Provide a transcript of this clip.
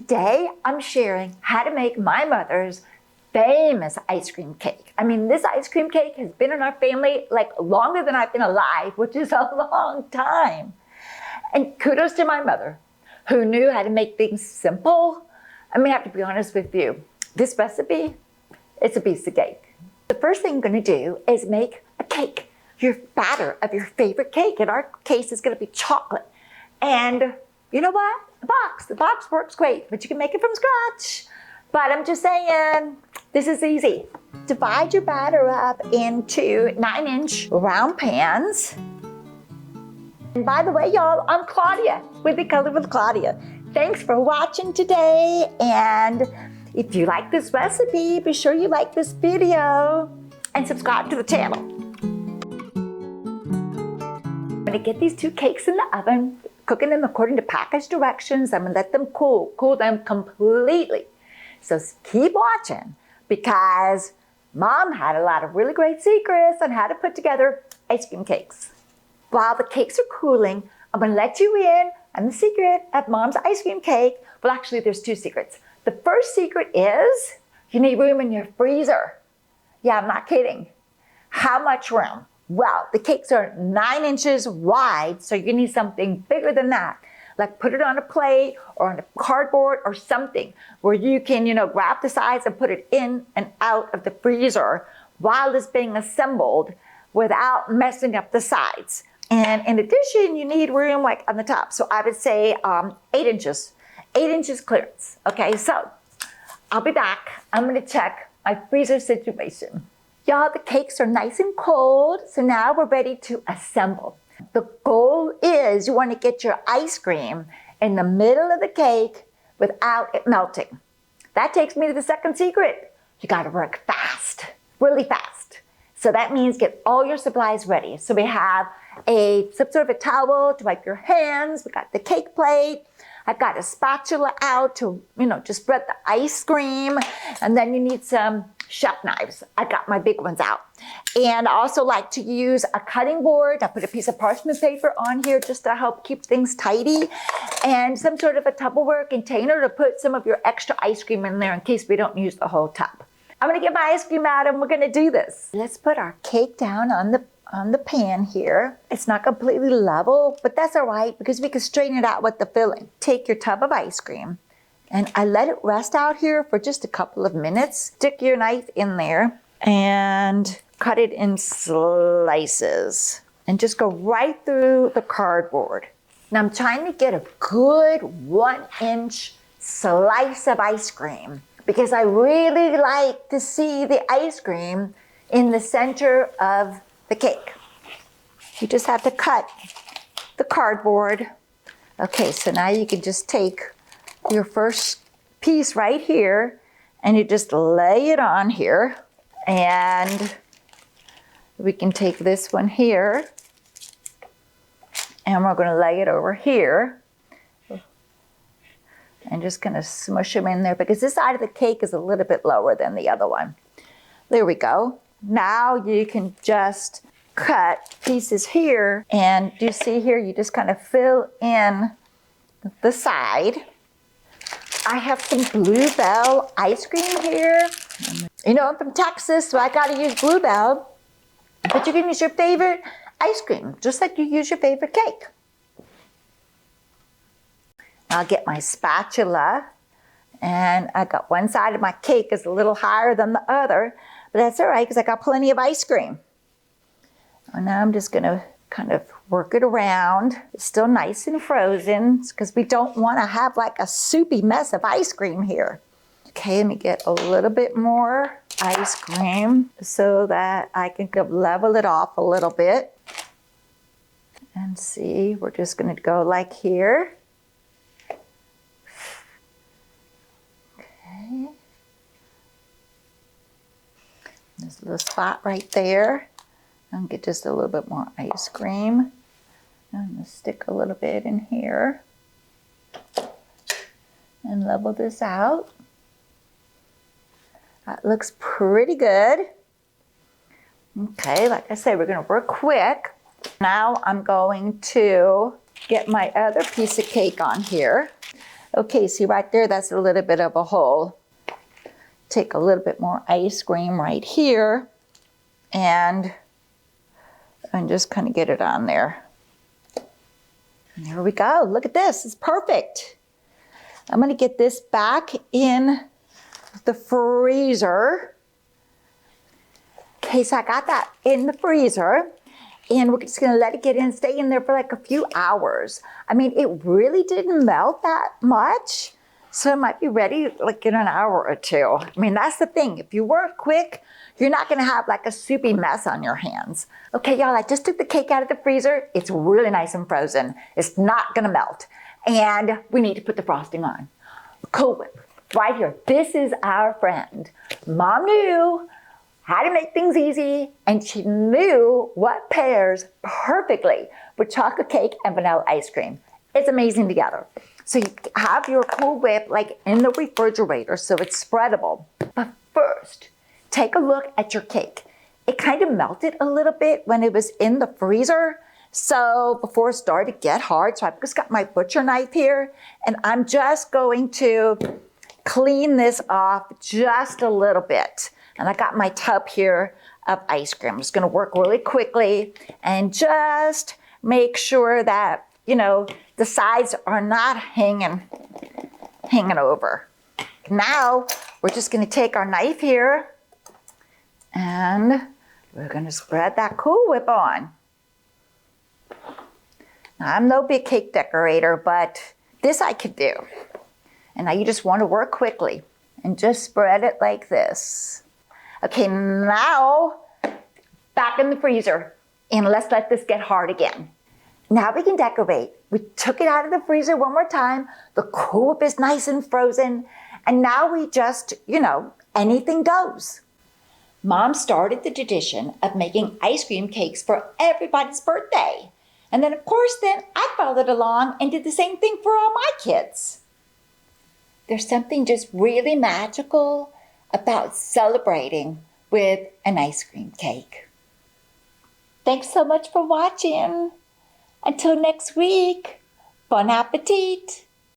today I'm sharing how to make my mother's famous ice cream cake. I mean, this ice cream cake has been in our family like longer than I've been alive, which is a long time. And kudos to my mother, who knew how to make things simple. I'm gonna have to be honest with you. This recipe, it's a piece of cake. The first thing I'm gonna do is make a cake, your batter of your favorite cake. In our case, it's gonna be chocolate. And you know what? The box works great, but you can make it from scratch. But I'm just saying, this is easy. Divide your batter up into 9-inch round pans. And by the way, y'all, I'm Claudia with The Color with Claudia. Thanks for watching today. And if you like this recipe, be sure you like this video and subscribe to the channel. I'm gonna get these two cakes in the oven, cooking them according to package directions. I'm gonna let them cool them completely. So keep watching, because Mom had a lot of really great secrets on how to put together ice cream cakes. While the cakes are cooling, I'm gonna let you in on the secret of Mom's ice cream cake. Well, actually, there's two secrets. The first secret is you need room in your freezer. Yeah, I'm not kidding. How much room? Well, the cakes are 9 inches wide, so you need something bigger than that. Like put it on a plate or on a cardboard or something where you can, grab the sides and put it in and out of the freezer while it's being assembled without messing up the sides. And in addition, you need room like on the top. So I would say 8 inches, 8 inches clearance. Okay, so I'll be back. I'm gonna check my freezer situation. Y'all, the cakes are nice and cold, so now we're ready to assemble. The goal is you want to get your ice cream in the middle of the cake without it melting. That takes me to the second secret. You got to work fast, really fast. So that means get all your supplies ready. So we have some sort of a towel to wipe your hands. We got the cake plate. I've got a spatula out to, just spread the ice cream. And then you need some chef knives. I got my big ones out. And I also like to use a cutting board. I put a piece of parchment paper on here just to help keep things tidy. And some sort of a Tupperware container to put some of your extra ice cream in there in case we don't use the whole tub. I'm gonna get my ice cream out and we're gonna do this. Let's put our cake down on the pan here. It's not completely level, but that's all right because we can straighten it out with the filling. Take your tub of ice cream and I let it rest out here for just a couple of minutes. Stick your knife in there and cut it in slices and just go right through the cardboard. Now I'm trying to get a good 1-inch slice of ice cream because I really like to see the ice cream in the center of the cake. You just have to cut the cardboard. Okay, so now you can just take your first piece right here and you just lay it on here. And we can take this one here and we're going to lay it over here. And just going to smush them in there because this side of the cake is a little bit lower than the other one. There we go. Now you can just cut pieces here, and you see here, you just kind of fill in the side. I have some Bluebell ice cream here. I'm from Texas, so I gotta use Bluebell, but you can use your favorite ice cream, just like you use your favorite cake. I'll get my spatula, and I got one side of my cake is a little higher than the other, but that's all right because I got plenty of ice cream. And now I'm just gonna kind of work it around. It's still nice and frozen because we don't want to have like a soupy mess of ice cream here. Okay, let me get a little bit more ice cream so that I can level it off a little bit. And see, we're just gonna go like here. There's a little spot right there. I'll get just a little bit more ice cream. I'm going to stick a little bit in here and level this out. That looks pretty good. Okay, like I said, we're going to work quick. Now I'm going to get my other piece of cake on here. Okay, see right there, that's a little bit of a hole. Take a little bit more ice cream right here and just kind of get it on there. And there we go. Look at this. It's perfect. I'm going to get this back in the freezer. Okay, so I got that in the freezer. And we're just going to let it get in, stay in there for like a few hours. I mean, it really didn't melt that much. So it might be ready like in an hour or two. I mean, that's the thing. If you weren't quick, you're not going to have like a soupy mess on your hands. Okay, y'all, I just took the cake out of the freezer. It's really nice and frozen. It's not going to melt. And we need to put the frosting on. Cool Whip, right here. This is our friend. Mom knew how to make things easy, and she knew what pairs perfectly with chocolate cake and vanilla ice cream. It's amazing together. So you have your Cool Whip like in the refrigerator so it's spreadable. But first, take a look at your cake. It kind of melted a little bit when it was in the freezer. So before it started to get hard, so I've just got my butcher knife here, and I'm just going to clean this off just a little bit. And I got my tub here of ice cream. I'm just gonna work really quickly and just make sure that, you know, the sides are not hanging over. Now, we're just gonna take our knife here and we're gonna spread that Cool Whip on. Now, I'm no big cake decorator, but this I could do. And now you just wanna work quickly and just spread it like this. Okay, now back in the freezer, and let's let this get hard again. Now we can decorate. We took it out of the freezer one more time. The Cool Whip is nice and frozen, and now we just, you know, anything goes. Mom started the tradition of making ice cream cakes for everybody's birthday. And then, of course, I followed along and did the same thing for all my kids. There's something just really magical about celebrating with an ice cream cake. Thanks so much for watching. Until next week, bon appetit.